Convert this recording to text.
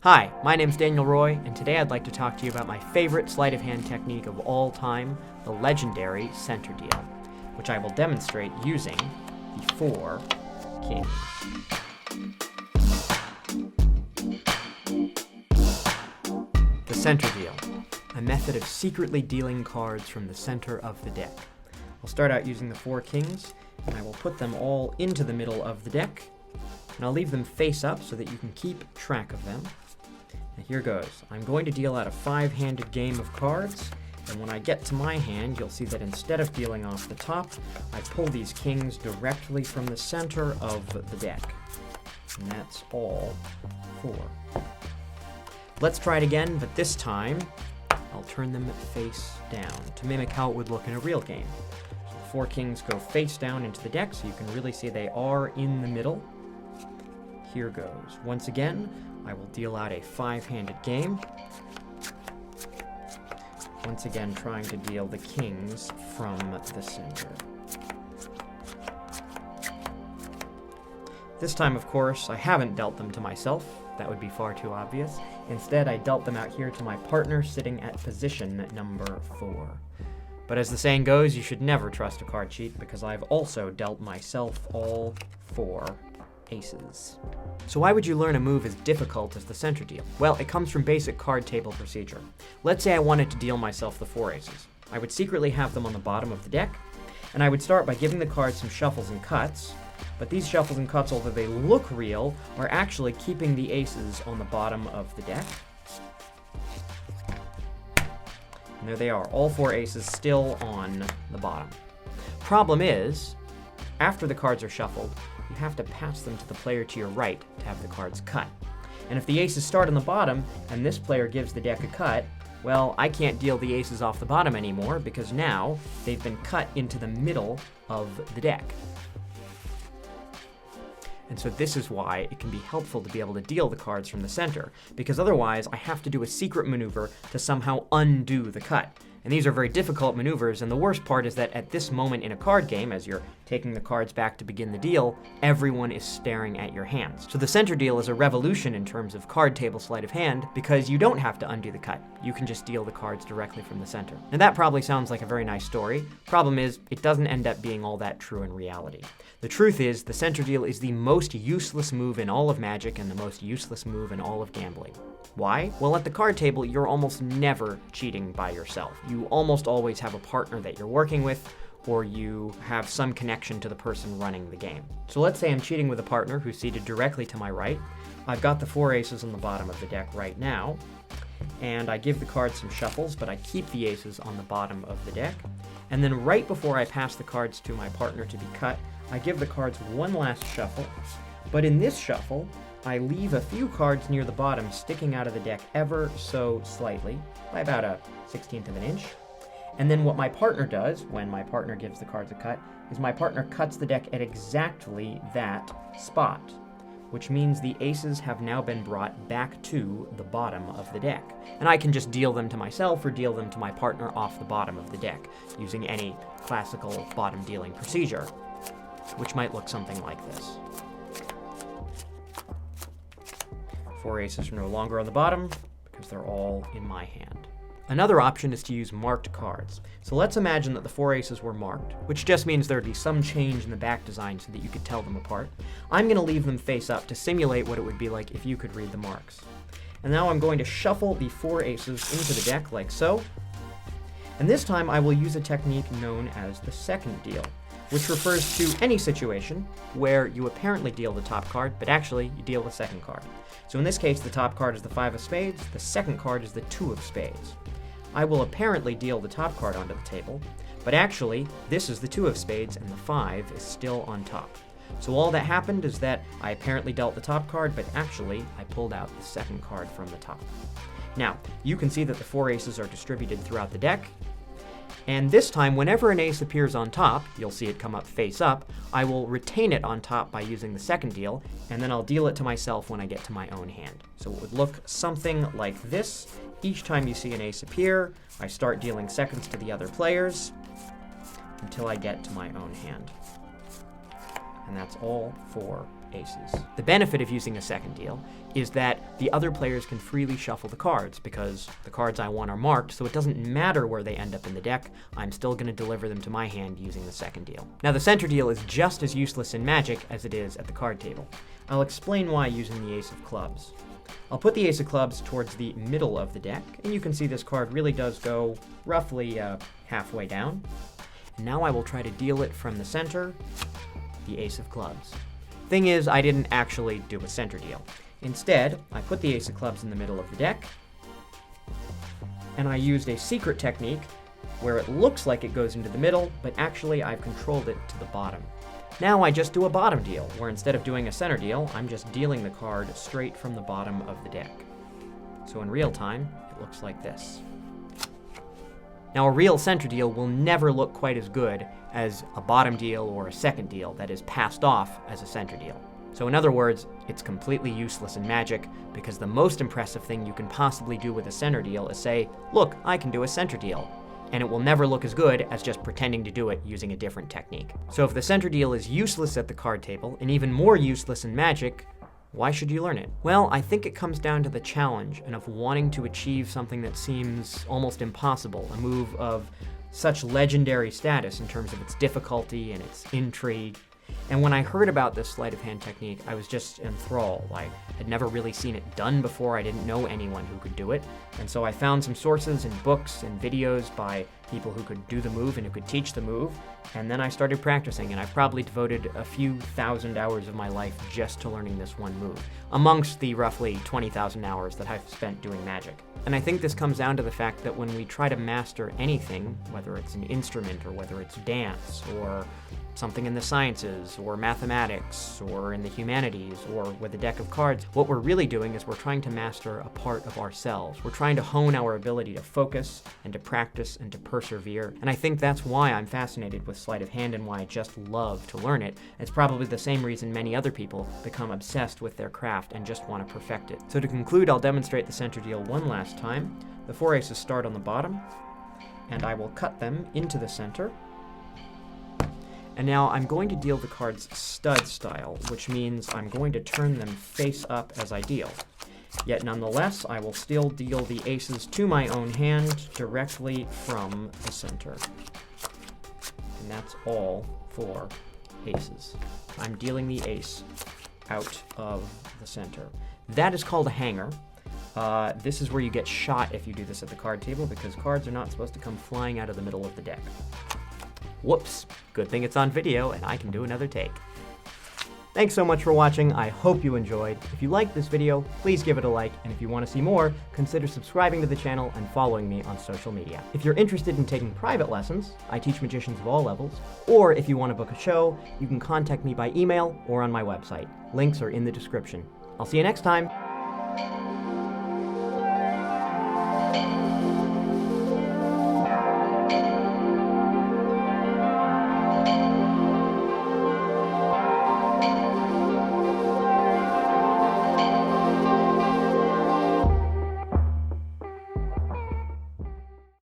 Hi, my name's Daniel Roy, and today I'd like to talk to you about my favorite sleight-of-hand technique of all time, the legendary center deal, which I will demonstrate using the 4 kings. The center deal, a method of secretly dealing cards from the center of the deck. I'll start out using the 4 kings, and I will put them all into the middle of the deck, and I'll leave them face up so that you can keep track of them. Now here goes. I'm going to deal out a 5-handed game of cards, and when I get to my hand, you'll see that instead of dealing off the top, I pull these kings directly from the center of the deck. And that's all 4. Let's try it again, but this time, I'll turn them face down to mimic how it would look in a real game. So the 4 kings go face down into the deck, so you can really see they are in the middle. Here goes. Once again, I will deal out a 5-handed game. Once again, trying to deal the kings from the center. This time, of course, I haven't dealt them to myself. That would be far too obvious. Instead, I dealt them out here to my partner sitting at position number 4. But as the saying goes, you should never trust a card cheat, because I've also dealt myself all 4 aces. So why would you learn a move as difficult as the center deal? Well, it comes from basic card table procedure. Let's say I wanted to deal myself the 4 aces. I would secretly have them on the bottom of the deck, and I would start by giving the cards some shuffles and cuts, but these shuffles and cuts, although they look real, are actually keeping the aces on the bottom of the deck. And there they are, all 4 aces still on the bottom. Problem is, after the cards are shuffled, you have to pass them to the player to your right to have the cards cut. And if the aces start on the bottom, and this player gives the deck a cut, well, I can't deal the aces off the bottom anymore, because now they've been cut into the middle of the deck. And so this is why it can be helpful to be able to deal the cards from the center, because otherwise I have to do a secret maneuver to somehow undo the cut. And these are very difficult maneuvers, and the worst part is that at this moment in a card game, as you're taking the cards back to begin the deal, everyone is staring at your hands. So the center deal is a revolution in terms of card table sleight of hand, because you don't have to undo the cut. You can just deal the cards directly from the center. And that probably sounds like a very nice story. Problem is, it doesn't end up being all that true in reality. The truth is, the center deal is the most useless move in all of Magic and the most useless move in all of gambling. Why? Well, at the card table, you're almost never cheating by yourself. You almost always have a partner that you're working with, or you have some connection to the person running the game. So let's say I'm cheating with a partner who's seated directly to my right. I've got the 4 aces on the bottom of the deck right now, and I give the cards some shuffles, but I keep the aces on the bottom of the deck. And then right before I pass the cards to my partner to be cut, I give the cards one last shuffle, but in this shuffle, I leave a few cards near the bottom sticking out of the deck ever so slightly, by about a 1/16 of an inch. And then what my partner does, when my partner gives the cards a cut, is my partner cuts the deck at exactly that spot, which means the aces have now been brought back to the bottom of the deck. And I can just deal them to myself or deal them to my partner off the bottom of the deck, using any classical bottom dealing procedure, which might look something like this. 4 aces are no longer on the bottom, because they're all in my hand. Another option is to use marked cards. So let's imagine that the 4 aces were marked, which just means there'd be some change in the back design so that you could tell them apart. I'm going to leave them face up to simulate what it would be like if you could read the marks. And now I'm going to shuffle the 4 aces into the deck like so. And this time I will use a technique known as the second deal, which refers to any situation where you apparently deal the top card, but actually you deal the second card. So in this case, the top card is the 5 of spades, the second card is the 2 of spades. I will apparently deal the top card onto the table, but actually, this is the 2 of spades and the 5 is still on top. So all that happened is that I apparently dealt the top card, but actually, I pulled out the second card from the top. Now, you can see that the 4 aces are distributed throughout the deck, and this time, whenever an ace appears on top, you'll see it come up face up, I will retain it on top by using the second deal, and then I'll deal it to myself when I get to my own hand. So it would look something like this. Each time you see an ace appear, I start dealing seconds to the other players until I get to my own hand. And that's all 4 aces. The benefit of using a second deal is that the other players can freely shuffle the cards because the cards I want are marked, so it doesn't matter where they end up in the deck, I'm still going to deliver them to my hand using the second deal. Now the center deal is just as useless in Magic as it is at the card table. I'll explain why using the ace of clubs. I'll put the ace of clubs towards the middle of the deck, and you can see this card really does go roughly halfway down. And now I will try to deal it from the center, the ace of clubs. Thing is, I didn't actually do a center deal. Instead, I put the ace of clubs in the middle of the deck, and I used a secret technique where it looks like it goes into the middle, but actually I've controlled it to the bottom. Now I just do a bottom deal, where instead of doing a center deal, I'm just dealing the card straight from the bottom of the deck. So in real time, it looks like this. Now a real center deal will never look quite as good as a bottom deal or a second deal that is passed off as a center deal. So in other words, it's completely useless in Magic because the most impressive thing you can possibly do with a center deal is say, look, I can do a center deal. And it will never look as good as just pretending to do it using a different technique. So if the center deal is useless at the card table and even more useless in Magic, why should you learn it? Well, I think it comes down to the challenge and of wanting to achieve something that seems almost impossible, a move of such legendary status in terms of its difficulty and its intrigue. And when I heard about this sleight of hand technique, I was just enthralled. I had never really seen it done before. I didn't know anyone who could do it. And so I found some sources and books and videos by people who could do the move and who could teach the move. And then I started practicing, and I've probably devoted a few thousand hours of my life just to learning this one move, amongst the roughly 20,000 hours that I've spent doing Magic. And I think this comes down to the fact that when we try to master anything, whether it's an instrument or whether it's dance or something in the sciences or mathematics or in the humanities or with a deck of cards, what we're really doing is we're trying to master a part of ourselves. We're trying to hone our ability to focus and to practice and to persevere. And I think that's why I'm fascinated with sleight of hand and why I just love to learn it. It's probably the same reason many other people become obsessed with their craft and just want to perfect it. So to conclude, I'll demonstrate the center deal one last time. The four aces start on the bottom, and I will cut them into the center. And now I'm going to deal the cards stud style, which means I'm going to turn them face up as I deal. Yet nonetheless, I will still deal the aces to my own hand directly from the center. And that's all 4 aces. I'm dealing the ace out of the center. That is called a hanger. This is where you get shot if you do this at the card table because cards are not supposed to come flying out of the middle of the deck. Whoops, good thing it's on video and I can do another take. Thanks so much for watching, I hope you enjoyed. If you liked this video, please give it a like, and if you want to see more, consider subscribing to the channel and following me on social media. If you're interested in taking private lessons, I teach magicians of all levels, or if you want to book a show, you can contact me by email or on my website. Links are in the description. I'll see you next time.